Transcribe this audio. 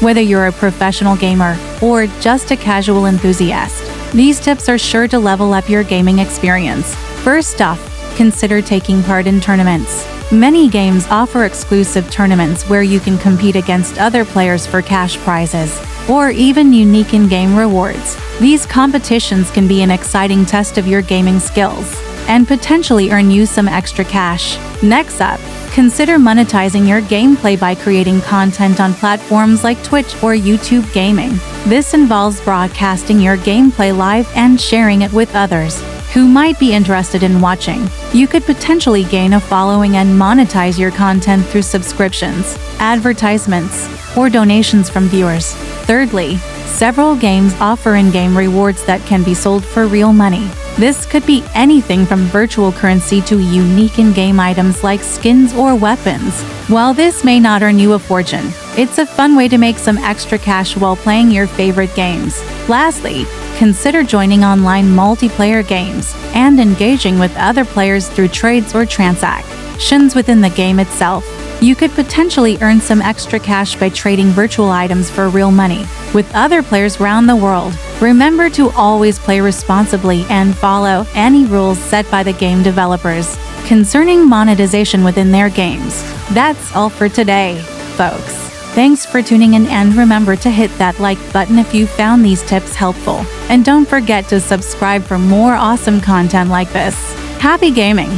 Whether you're a professional gamer or just a casual enthusiast, these tips are sure to level up your gaming experience. First off, consider taking part in tournaments. Many games offer exclusive tournaments where you can compete against other players for cash prizes, or even unique in-game rewards. These competitions can be an exciting test of your gaming skills, and potentially earn you some extra cash. Next up, consider monetizing your gameplay by creating content on platforms like Twitch or YouTube Gaming. This involves broadcasting your gameplay live and sharing it with others who might be interested in watching. You could potentially gain a following and monetize your content through subscriptions, advertisements, or donations from viewers. Thirdly, several games offer in-game rewards that can be sold for real money. This could be anything from virtual currency to unique in-game items like skins or weapons. While this may not earn you a fortune, it's a fun way to make some extra cash while playing your favorite games. Lastly, consider joining online multiplayer games and engaging with other players through trades or transactions within the game itself. You could potentially earn some extra cash by trading virtual items for real money with other players around the world. Remember to always play responsibly and follow any rules set by the game developers concerning monetization within their games. That's all for today, folks. Thanks for tuning in, and remember to hit that like button if you found these tips helpful. And don't forget to subscribe for more awesome content like this. Happy gaming!